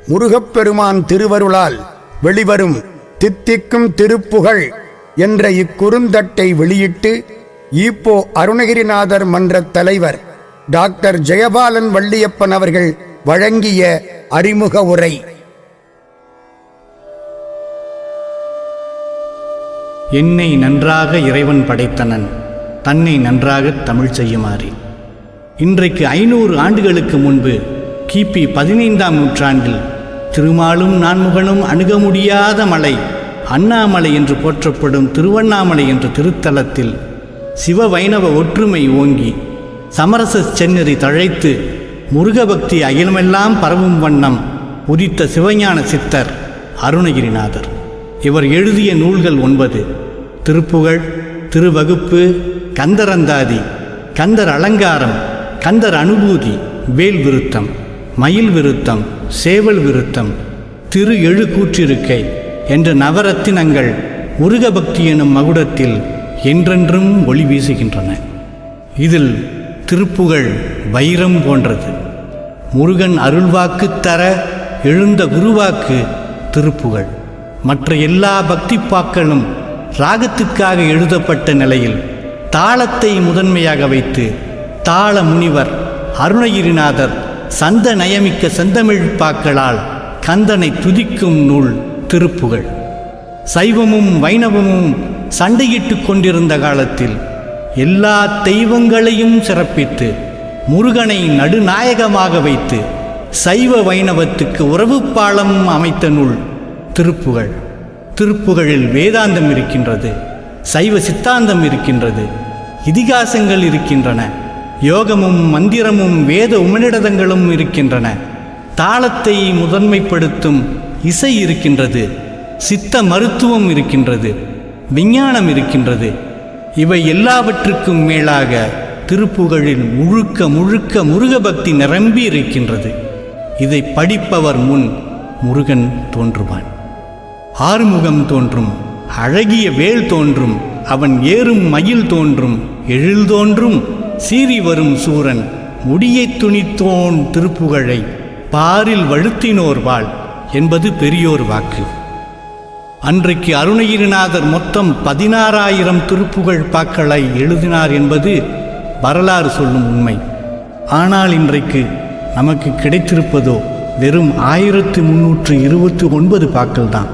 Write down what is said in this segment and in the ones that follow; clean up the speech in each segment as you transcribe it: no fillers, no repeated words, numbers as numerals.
முருகப்பெருமான் திருவருளால் வெளிவரும் தித்திக்கும் திருப்புகழ் என்ற இக்குறுந்தட்டை வெளியிட்டு ஈப்போ அருணகிரிநாதர் மன்ற தலைவர் டாக்டர் ஜெயபாலன் வள்ளியப்பன் அவர்கள் வழங்கிய அறிமுக உரை. என்னை நன்றாக இறைவன் படைத்தனன், தன்னை நன்றாக தமிழ் செய்யுமாறு. இன்றைக்கு 500 ஆண்டுகளுக்கு முன்பு கிபி 15ஆம் நூற்றாண்டில் திருமாலும் நான்முகனும் அணுக முடியாத மலை அண்ணாமலை என்று போற்றப்படும் திருவண்ணாமலை என்ற திருத்தலத்தில் சிவ வைணவ ஒற்றுமை ஓங்கி சமரச செந்நெறி தழைத்து முருகபக்தி அகிலமெல்லாம் பரவும் வண்ணம் உதித்த சிவஞான சித்தர் அருணகிரிநாதர். இவர் எழுதிய நூல்கள் 9: திருப்புகழ், திருவகுப்பு, கந்தரந்தாதி, கந்தர் அலங்காரம், கந்தர் அனுபூதி, வேல் விருத்தம், மயில் விருத்தம், சேவல் விருத்தம், திரு எழு கூற்றிருக்கை என்ற நவரத்தினங்கள் முருகபக்தி எனும் மகுடத்தில் என்றென்றும் ஒளி வீசுகின்றன. இதில் திருப்புகழ் வைரம் போன்றது. முருகன் அருள்வாக்கு தர எழுந்த குருவாக்கு திருப்புகழ். மற்ற எல்லா பக்தி பாக்களும் ராகத்துக்காக எழுதப்பட்ட நிலையில் தாளத்தை முதன்மையாக வைத்து தாள முனிவர் அருணகிரிநாதர் சந்த நயமிக்க செந்தமிழ் பாக்களால் கந்தனை துதிக்கும் நூல் திருப்புகழ். சைவமும் வைணவமும் சண்டையிட்டு கொண்டிருந்த காலத்தில் எல்லா தெய்வங்களையும் சிறப்பித்து முருகனை நடுநாயகமாக வைத்து சைவ வைணவத்துக்கு உறவு பாலம் அமைத்த நூல் திருப்புகழ். திருப்புகழில் வேதாந்தம் இருக்கின்றது, சைவ சித்தாந்தம் இருக்கின்றது, இதிகாசங்கள் இருக்கின்றன, யோகமும் மந்திரமும் வேத உமனிடதங்களும் இருக்கின்றன, தாளத்தை முதன்மைப்படுத்தும் இசை இருக்கின்றது, சித்த மருத்துவம் இருக்கின்றது, விஞ்ஞானம் இருக்கின்றது. இவை எல்லாவற்றுக்கும் மேலாக திருப்புகழில் முழுக்க முழுக்க முருகபக்தி நிரம்பி இருக்கின்றது. இதை படிப்பவர் முன் முருகன் தோன்றுவான், ஆறுமுகம் தோன்றும், அழகிய வேல் தோன்றும், அவன் ஏறும் மயில் தோன்றும், எழில் தோன்றும், சீறி வரும் சூரன் முடியை துணித்தோன் திருப்புகழை பாரில் வழுத்தினோர் வாழ் என்பது பெரியோர் வாக்கு. அன்றைக்கு அருணகிரிநாதர் மொத்தம் 16,000 திருப்புகழ் பாக்களை எழுதினார் என்பது வரலாறு சொல்லும் உண்மை. ஆனால் இன்றைக்கு நமக்கு கிடைத்திருப்பதோ வெறும் 1329 பாக்கள் தான்.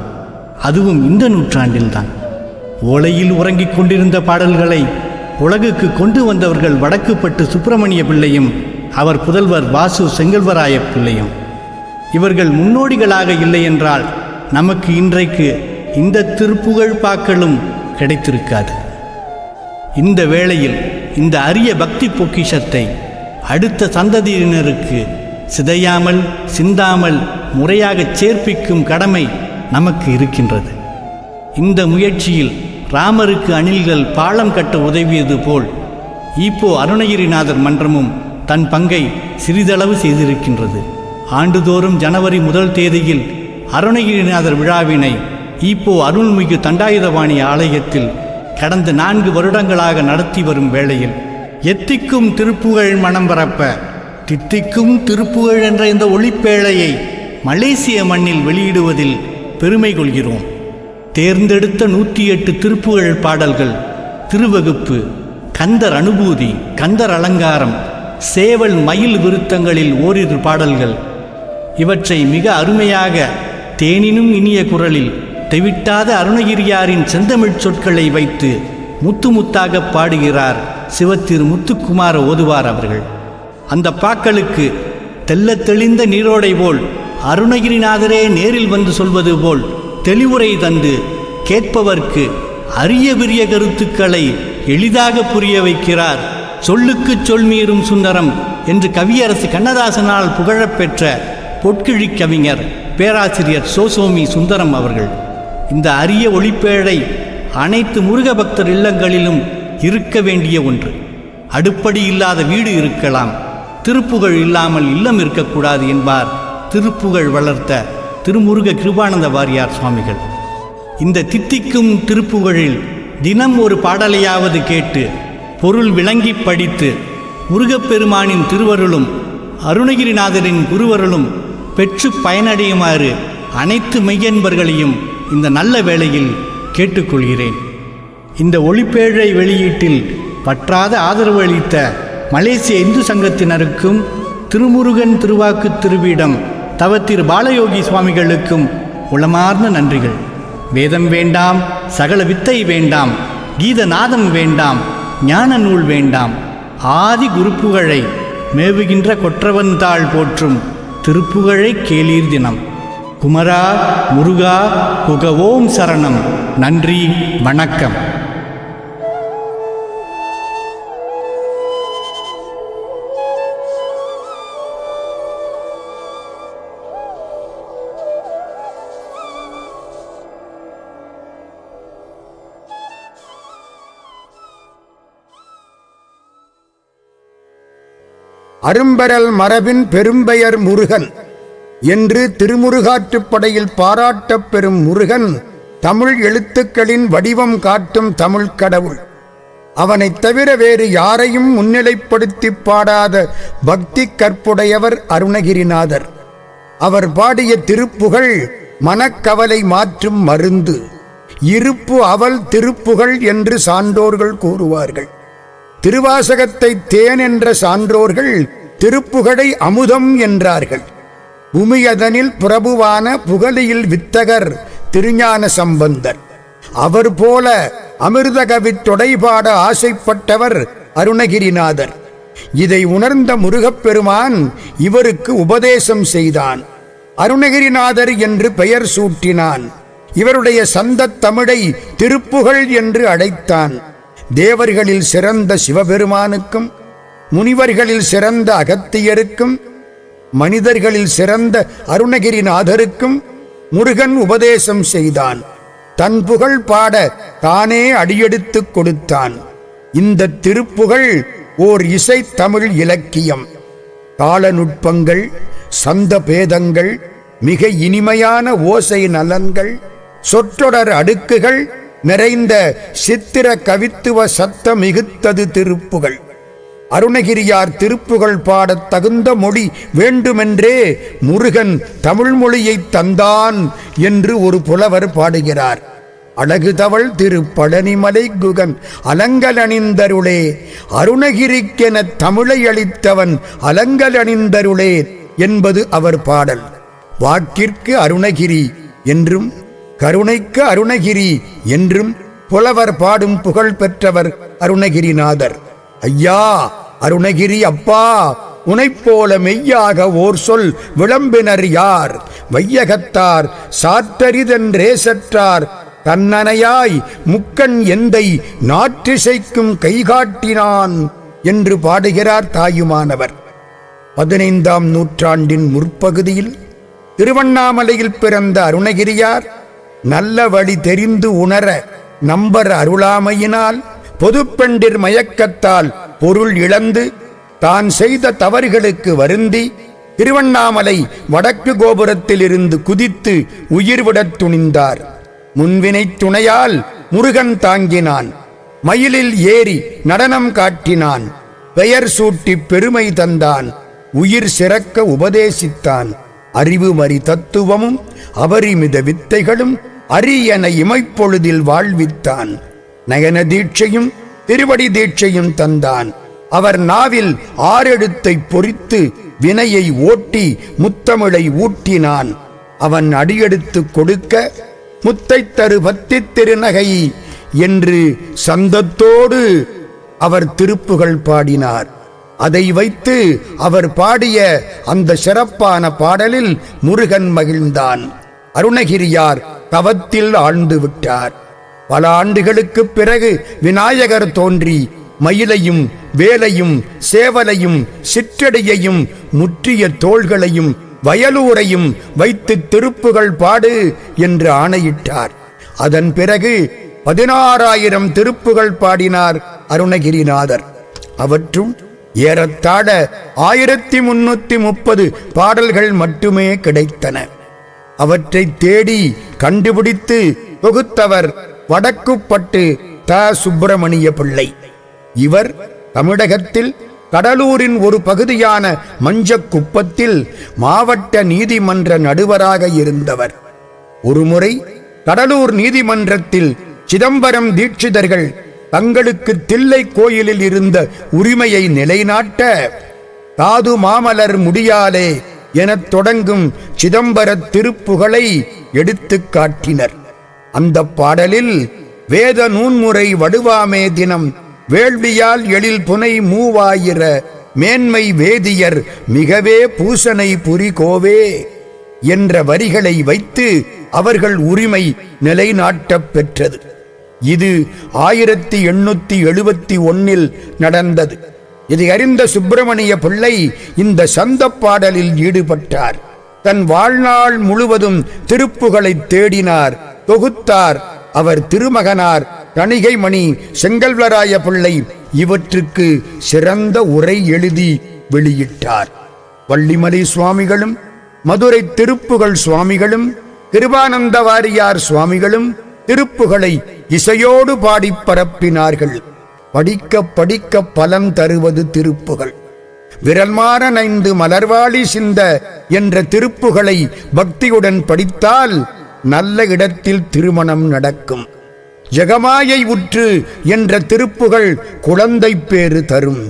அதுவும் இந்த நூற்றாண்டில்தான். ஓலையில் உறங்கிக் கொண்டிருந்த பாடல்களை உலகுக்கு கொண்டு வந்தவர்கள் வடக்குப்பட்டு சுப்பிரமணிய பிள்ளையும் அவர் புதல்வர் வாசு செங்கல்வராய பிள்ளையும். இவர்கள் முன்னோடிகளாக இல்லை என்றால் நமக்கு இன்றைக்கு இந்த திருப்புகழ் பாக்களும் கிடைத்திருக்காது. இந்த வேளையில் இந்த அரிய பக்தி பொக்கிஷத்தை அடுத்த சந்ததியினருக்கு சிதையாமல் சிந்தாமல் முறையாக சேர்ப்பிக்கும் கடமை நமக்கு இருக்கின்றது. இந்த முயற்சியில் ராமருக்கு அணில்கள் பாலம் கட்ட உதவியது போல் ஈப்போ அருணகிரிநாதர் மன்றமும் தன் பங்கை சிறிதளவு செய்திருக்கின்றது. ஆண்டுதோறும் ஜனவரி 1 தேதியில் அருணகிரிநாதர் விழாவினை ஈப்போ அருள்மிகு தண்டாயுதபாணி ஆலயத்தில் கடந்த 4 வருடங்களாக நடத்தி வரும் வேளையில் எத்திக்கும் திருப்புகழ் மனம் பரப்ப தித்திக்கும் திருப்புகழ் என்ற இந்த ஒளிப்பேழையை மலேசிய மண்ணில் வெளியிடுவதில் பெருமை கொள்கிறோம். தேர்ந்தெடுத்த 108 திருப்புகழ் பாடல்கள், திருவகுப்பு, கந்தர் அனுபூதி, கந்தர் அலங்காரம், சேவல் மயில் விருத்தங்களில் ஓரிரு பாடல்கள். இவற்றை மிக அருமையாக தேனினும் இனிய குரலில் தெவிட்டாத அருணகிரியாரின் செந்தமிழ் சொற்களை வைத்து முத்து முத்தாக பாடுகிறார் சிவத்திரு முத்துக்குமார ஓதுவார் அவர்கள். அந்த பாக்களுக்கு தெல்ல தெளிந்த நீரோடை போல் அருணகிரிநாதரே நேரில் வந்து சொல்வது போல் தெளிவுரை தந்து கேட்பவர்க்கு அரிய பெரிய கருத்துக்களை எளிதாக புரிய வைக்கிறார் சொல்லுக்குச் சொல் மீறும் சுந்தரம் என்று கவியரசு கண்ணதாசனால் புகழப்பெற்ற பொற்கிழி கவிஞர் பேராசிரியர் சோசோமி சுந்தரம் அவர்கள். இந்த அரிய ஒளிப்பேழை அனைத்து முருக பக்தர் இல்லங்களிலும் இருக்க வேண்டிய ஒன்று. அடுப்படி இல்லாத வீடு இருக்கலாம், திருப்புகழ் இல்லாமல் இல்லம் இருக்கக்கூடாது என்பார் திருப்புகழ் வளர்த்த திருமுருக கிருபானந்த வாரியார் சுவாமிகள். இந்த தித்திக்கும் திருப்புகழில் தினம் ஒரு பாடலையாவது கேட்டு பொருள் விளங்கி படித்து முருகப்பெருமானின் திருவருளும் அருணகிரிநாதரின் குருவருளும் பெற்று பயனடையுமாறு அனைத்து மெய்யன்பர்களையும் இந்த நல்ல வேளையில் கேட்டுக்கொள்கிறேன். இந்த ஒளிப்பேழை வெளியீட்டில் பற்றாத ஆதரவு அளித்த மலேசிய இந்து சங்கத்தினருக்கும் திருமுருகன் திருவாக்கு திருவிடம் தவத்திரு பாலயோகி சுவாமிகளுக்கும் உளமார்ந்த நன்றிகள். வேதம் வேண்டாம், சகல வித்தை வேண்டாம், கீதநாதம் வேண்டாம், ஞான நூல் வேண்டாம், ஆதி குருப்புகழை மேவுகின்ற கொற்றவன் தாள் போற்றும் திருப்புகழை கேளீர் தினம். குமரா முருகா குகவோம் சரணம். நன்றி, வணக்கம். அரும்பெறல் மரபின் பெரும்பெயர் முருகன் என்று திருமுருகாற்றுப்படையில் பாராட்டப் பெறும் முருகன் தமிழ் எழுத்துக்களின் வடிவம் காட்டும் தமிழ் கடவுள். அவனைத் தவிர வேறு யாரையும் முன்னிலைப்படுத்தி பாடாத பக்தி கற்புடையவர் அருணகிரிநாதர். அவர் பாடிய திருப்புகழ் மனக்கவலை மாற்றும் மருந்து. இருப்பு அவல் திருப்புகழ் என்று சான்றோர்கள் கூறுவார்கள். திருவாசகத்தை தேன் என்ற சான்றோர்கள் திருப்புகழை அமுதம் என்றார்கள். உமியதனில் பிரபுவான புகழியில் வித்தகர் திருஞான சம்பந்தர். அவர் போல அமிர்தகவி தொடைபாட ஆசைப்பட்டவர் அருணகிரிநாதர். இதை உணர்ந்த முருகப்பெருமான் இவருக்கு உபதேசம் செய்தான். அருணகிரிநாதர் என்று பெயர் சூட்டினான். இவருடைய சந்தத் தமிழை திருப்புகழ் என்று அழைத்தான். தேவர்களில் சிறந்த சிவபெருமானுக்கும், முனிவர்களில் சிறந்த அகத்தியருக்கும், மனிதர்களில் சிறந்த அருணகிரிநாதருக்கும் முருகன் உபதேசம் செய்தான். தன் புகழ் பாட தானே அடியெடுத்துக் கொடுத்தான். இந்த திருப்புகழ் ஓர் இசை தமிழ் இலக்கியம். கால நுட்பங்கள், சந்த பேதங்கள், மிக இனிமையான ஓசை நலன்கள், சொற்றொடர் அடுக்குகள் நிறைந்த சித்திர கவித்துவ சத்த மிகுத்தது திருப்புகழ். அருணகிரியார் திருப்புகழ் பாடத் தகுந்த மொழி வேண்டுமென்றே முருகன் தமிழ் மொழியை தந்தான் என்று ஒரு புலவர் பாடுகிறார். அழகுதவள் திரு பழனிமலை குகன் அலங்கல் அணிந்தருளே, அருணகிரிக்கென தமிழை அளித்தவன் அலங்கல் அணிந்தருளே என்பது அவர் பாடல். வாக்கிற்கு அருணகிரி என்றும் கருணைக்கு அருணகிரி என்றும் புலவர் பாடும் புகழ் பெற்றவர் அருணகிரிநாதர். ஐயா அருணகிரி அப்பா, உனைப்போல மெய்யாக ஓர் சொல் விளம்பினர் யார்? வையகத்தார் சாற்றரிதென்றே சற்றார் தன்னனையாய் முக்கண் எந்தை நாற்றிசைக்கும் கைகாட்டினான் என்று பாடுகிறார் தாயுமானவர். 15ஆம் நூற்றாண்டின் முற்பகுதியில் திருவண்ணாமலையில் பிறந்த அருணகிரியார் நல்ல வழி தெரிந்து உணர நம்பர் அருளாமையினால் பொதுப்பெண்டிர் மயக்கத்தால் பொருள் இழந்து தான் செய்த தவறுகளுக்கு வருந்தி திருவண்ணாமலை வடக்கு கோபுரத்தில் இருந்து குதித்து உயிர்விடத் துணிந்தார். முன்வினை துணையால் முருகன் தாங்கினான். மயிலில் ஏறி நடனம் காட்டினான். பெயர் சூட்டி பெருமை தந்தான். உயிர் சிறக்க உபதேசித்தான். அறிவு மறி தத்துவமும் அபரிமித வித்தைகளும் அரியன இமைப்பொழுதில் வாழ்வித்தான். நயன தீட்சையும் திருவடி தீட்சையும் தந்தான். அவர் நாவில் ஆறெழுத்தை பொறித்து வினையை ஓட்டி முத்தமிழை ஊட்டினான். அவன் அடியெடுத்து கொடுக்க முத்தை தரு பத்தி திருநகை என்று சந்தத்தோடு அவர் திருப்புகழ் பாடினார். அதை வைத்து அவர் பாடிய அந்த சிறப்பான பாடலில் முருகன் மகிழ்ந்தான். அருணகிரியார் தவத்தில் ஆழ்ந்து விட்டார். பல ஆண்டுகளுக்குப் பிறகு விநாயகர் தோன்றி மயிலையும் வேலையும் சேவலையும் சிற்றடியையும் முற்றிய தோள்களையும் வயலூரையும் வைத்து திருப்புகழ் பாடு என்று ஆணையிட்டார். அதன் பிறகு 16,000 திருப்புகழ் பாடினார் அருணகிரிநாதர். அவற்றும் ஏறத்தாழ 1330 பாடல்கள் மட்டுமே கிடைத்தன. அவற்றை தேடி கண்டுபிடித்து தொகுத்தவர் வடக்குப்பட்டு த. சுப்பிரமணிய பிள்ளை. இவர் தமிழகத்தில் கடலூரின் ஒரு பகுதியான மஞ்சக்குப்பத்தில் மாவட்ட நீதிமன்ற நடுவராக இருந்தவர். ஒருமுறை கடலூர் நீதிமன்றத்தில் சிதம்பரம் தீட்சிதர்கள் தங்களுக்கு தில்லை கோயிலில் இருந்த உரிமையை நிலைநாட்ட தாது மாமலர் முடியாலே எனத் தொடங்கும் சிதம்பர திருப்புகளை எடுத்து காட்டினர். அந்த பாடலில் வேத நூன்முறை வடுவாமே தினம் வேள்வியால் எழில் புனை மூவாயிர மேன்மை வேதியர் மிகவே பூசனை புரிகோவே என்ற வரிகளை வைத்து அவர்கள் உரிமை நிலைநாட்டப் பெற்றது. இது 1871 நடந்தது. இதை அறிந்த சுப்பிரமணிய பிள்ளை இந்த சந்த பாடலில் ஈடுபட்டார். தன் வாழ்நாள் முழுவதும் திருப்புகளை தேடினார், தொகுத்தார். அவர் திருமகனார் தணிகைமணி செங்கல்வராய பிள்ளை இவற்றுக்கு சிறந்த உரை எழுதி வெளியிட்டார். வள்ளிமலை சுவாமிகளும் மதுரை திருப்புகழ் சுவாமிகளும் கிருபானந்த வாரியார் சுவாமிகளும் திருப்புகளை இசையோடு பாடி பரப்பினார்கள். படிக்க படிக்க பலன் தருவது திருப்புகள். விரல்மாற நைந்து மலர்வாளி சிந்த என்ற திருப்புகளை பக்தியுடன் படித்தால் நல்ல இடத்தில் திருமணம் நடக்கும். ஜெகமாயை உற்று என்ற திருப்புகள் குழந்தை பேறு தரும்.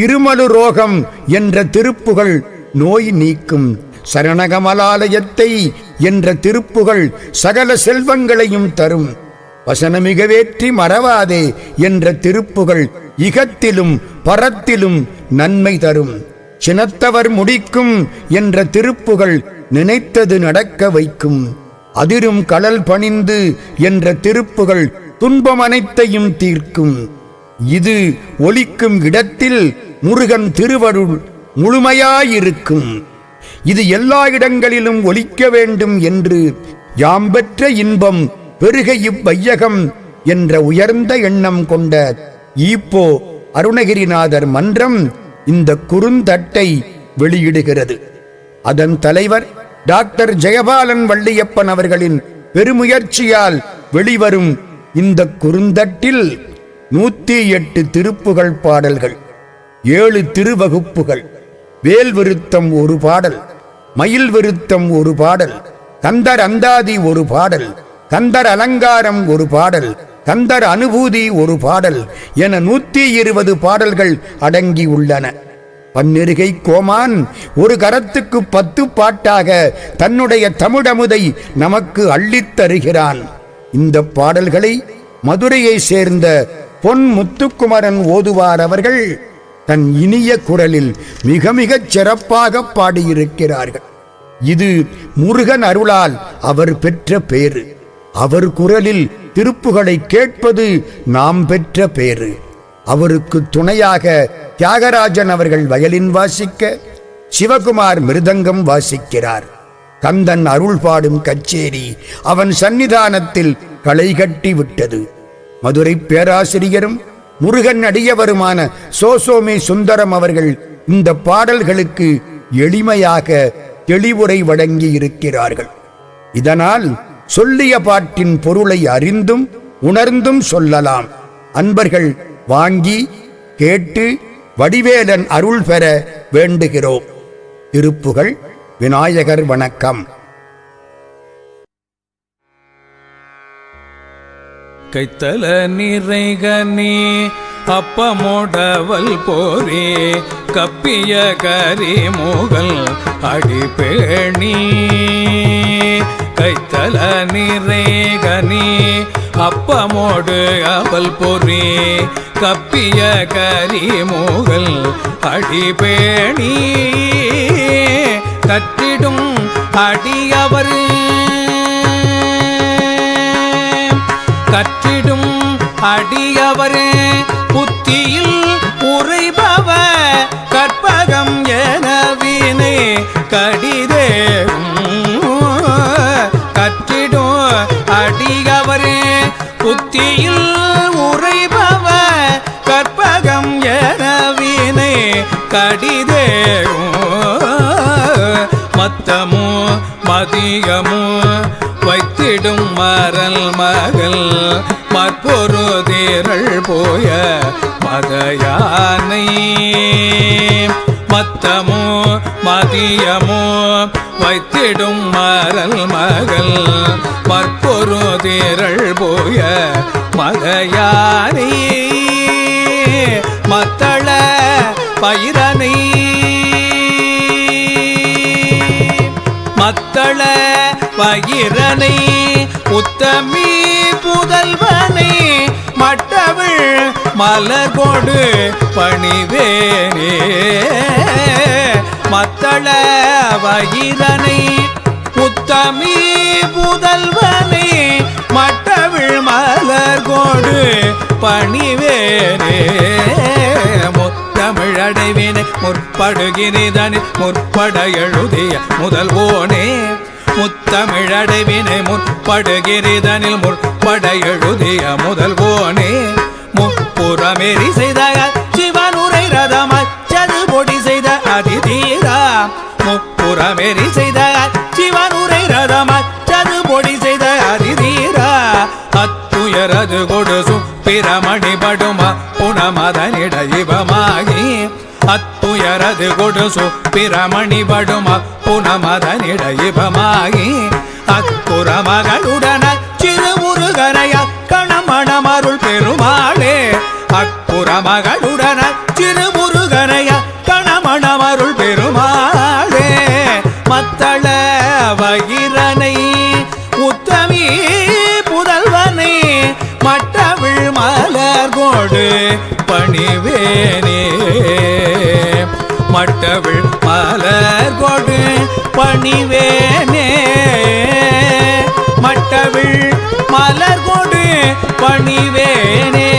இருமலு ரோகம் என்ற திருப்புகள் நோய் நீக்கும். சரணகமலாலயத்தை என்ற திருப்புகள் சகல செல்வங்களையும் தரும். வசனமிக வேற்றி மறவாதே என்ற திருப்புகள் இகத்திலும் பரத்திலும் நன்மை தரும். சினத்தவர் முடிக்கும் என்ற திருப்புகள் நினைத்தது நடக்க வைக்கும். அதிரும் கடல் பணிந்து என்ற திருப்புகள் துன்பம் அனைத்தையும் தீர்க்கும். இது ஒலிக்கும் இடத்தில் முருகன் திருவருள் முழுமையாயிருக்கும். இது எல்லா இடங்களிலும் ஒலிக்க வேண்டும் என்று யாம் பெற்ற இன்பம் பெருக இவ்வையகம் என்ற உயர்ந்த எண்ணம் கொண்ட ஈப்போ அருணகிரிநாதர் மன்றம் இந்த குறுந்தட்டை வெளியிடுகிறது. அதன் தலைவர் டாக்டர் ஜெயபாலன் வள்ளியப்பன் அவர்களின் பெருமுயற்சியால் வெளிவரும் இந்த குறுந்தட்டில் 108 திருப்புகழ் பாடல்கள், 7 திருவகுப்புகள், வேல் விருத்தம் ஒரு பாடல், மயில் விருத்தம் ஒரு பாடல், கந்தர் அந்தாதி ஒரு பாடல், கந்தர் அலங்காரம் ஒரு பாடல், கந்தர் அனுபூதி ஒரு பாடல் என 120 பாடல்கள் அடங்கியுள்ளன. பன்னிருகை கோமான் ஒரு கரத்துக்கு 10 பாட்டாக தன்னுடைய தமிழமுதை நமக்கு அள்ளித் தருகிறான். இந்த பாடல்களை மதுரையை சேர்ந்த பொன் முத்துக்குமரன் ஓதுவார் அவர்கள் தன் இனிய குரலில் மிக மிகச் சிறப்பாக பாடியிருக்கிறார்கள். இது முருகன் அருளால் அவர் பெற்ற பேறு. அவர் குரலில் திருப்புகளை கேட்பது நாம் பெற்ற பேறு. அவருக்கு துணையாக தியாகராஜன் அவர்கள் வயலின் வாசிக்க, சிவகுமார் மிருதங்கம் வாசிக்கிறார். கந்தன் அருள் பாடும் கச்சேரி அவன் சன்னிதானத்தில் களை கட்டி விட்டது. மதுரை பேராசிரியரும் முருகன் அடியவருமான சோசோமி சுந்தரம் அவர்கள் இந்த பாடல்களுக்கு எளிமையாக தெளிவுரை வழங்கி இருக்கிறார்கள். இதனால் சொல்லிய பாட்டின் பொருளை அறிந்தும் உணர்ந்தும் சொல்லலாம். அன்பர்கள் வாங்கி கேட்டு வடிவேலன் அருள் பெற வேண்டுகிறோம். திருப்புகழ். விநாயகர் வணக்கம். கைத்தல நிறைகனே அப்பமோடவல் போரே கப்பிய கரிமுகல் அடிபேணி. கைத்தல நிறைகனே அப்பமோடு அவல் பொறி கப்பிய கரிமுகல் அடிபேணி. கற்றிடும் அடியவர் கற்றிடும் அடியவரே புத்தியில் உரைபவ கற்பகம் எனவினை கடிதேவும். கற்றிடும் அடியவரே புத்தியில் உரைபவ கற்பகம் எனவினை கடிதேவும். மத்தமோ மதியமோ வைத்திடும் மரல் மகள் மற்பொரு தேரள் போய மதயானை. மத்தமோ மதியமோ வைத்திடும் மரல் மகள் மற்பொரு திரள் போய மகையானே மத்தள பயிரனை மத்தள பயிரனை உத்தமி புதல்வனை மட்டவிழ் மலர்கொடு பணிவேனே மத்தள பயிரனை உத்தமி புதல்வனை மட்டவிழ் மலர்கொடு பணிவேனே முத்தமிழடைவினை முற்படுகிறதனி முற்பட எழுதிய முதல்வோனே முத்தமிழடைவினை முற்படுகிறதனில் முற்பட எழுதிய முதல்வோனே முப்புறமேறி செய்த சிவனுரை ரதமச்சது பொடி செய்த அதிதீரா முப்புறமேறி செய்த சிவனுரை ரதமச்சது பொடி செய்த அதிதீரா அத்துயரது கொடுசு பிரமணி படுமா புனமதனிட இவமாகி அத்துயரது கொடுசு பிரமணி படுமா புனமதனிட இவமாகி அக்குற மகளுடன சிறுமுருகனைய கணமணமருள் பெருமாளே அக்குற மகளுடன சிறுமுருகனைய கணமணமருள் பெருமாளே மத்தள வகிரனை உத்தமி புதல்வனை மட்டவிழ் மலர்கோடு பணிவேனே மட்டவிழ் மலர்கோடு பணிவேனே மட்டவிழ் மலர்கோடு பணிவேனே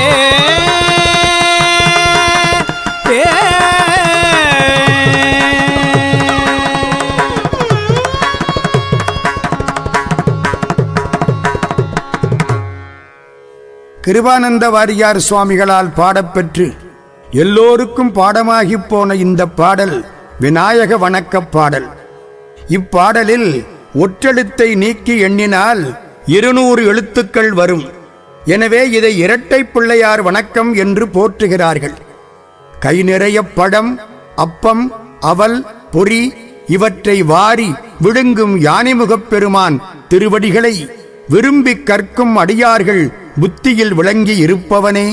கிருபானந்த வாரியார் சுவாமிகளால் பாடப்பெற்று எல்லோருக்கும் பாடமாகிப் போன இந்த பாடல் விநாயக வணக்கப் பாடல். இப்பாடலில் ஒற்றெழுத்தை நீக்கி எண்ணினால் 200 எழுத்துக்கள் வரும். எனவே இதை இரட்டை பிள்ளையார் வணக்கம் என்று போற்றுகிறார்கள். கை நிறைய பழம், அப்பம், அவல், பொறி இவற்றை வாரி விழுங்கும் யானைமுகப் பெருமான் திருவடிகளை விரும்பி கற்கும் அடியார்கள் புத்தியில் விளங்கி இருப்பவனே,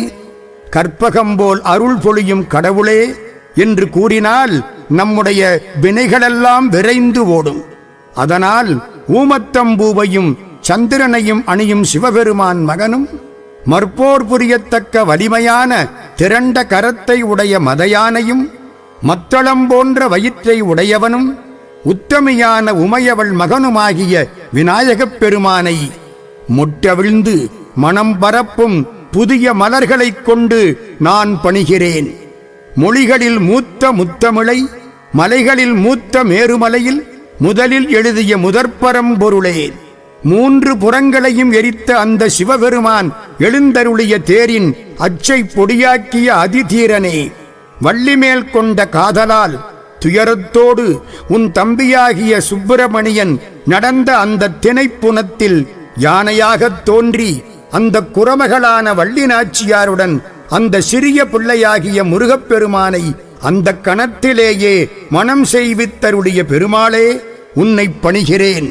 கற்பகம்போல் அருள் பொழியும் கடவுளே என்று கூறினால் நம்முடைய வினைகளெல்லாம் விரைந்து ஓடும். அதனால் ஊமத்தம்பூவையும் சந்திரனையும் அணியும் சிவபெருமான் மகனும் மற்போர் புரியத்தக்க வலிமையான திரண்ட கரத்தை உடைய மதயானையும் மத்தளம் போன்ற வயிற்றை உடையவனும் உத்தமியான உமையவள் மகனுமாகிய விநாயகப் பெருமானை முட்டவிழ்ந்து மனம் பரப்பும் புதிய மலர்களைக் கொண்டு நான் பணிகிறேன். மொழிகளில் மூத்த முத்தமிழை, மலைகளில் மூத்த மேருமலையில் முதலில் எழுதிய முதற்பரம்பொருளே, 3 புறங்களையும் எரித்த அந்த சிவபெருமான் எழுந்தருளிய தேரின் அச்சை பொடியாக்கிய அதிதீரனே, வள்ளிமேல் கொண்ட காதலால் துயரத்தோடு உன் தம்பியாகிய சுப்பிரமணியன் நடந்த அந்த திணைப்புணத்தில் யானையாகத் தோன்றி அந்த குரமகளான வள்ளி நாச்சியாருடன் அந்த சிறிய பிள்ளையாகிய முருகப்பெருமானை அந்த கணத்திலேயே மனம் செய்வித்தருடைய பெருமாளே, உன்னை பணிகிறேன்.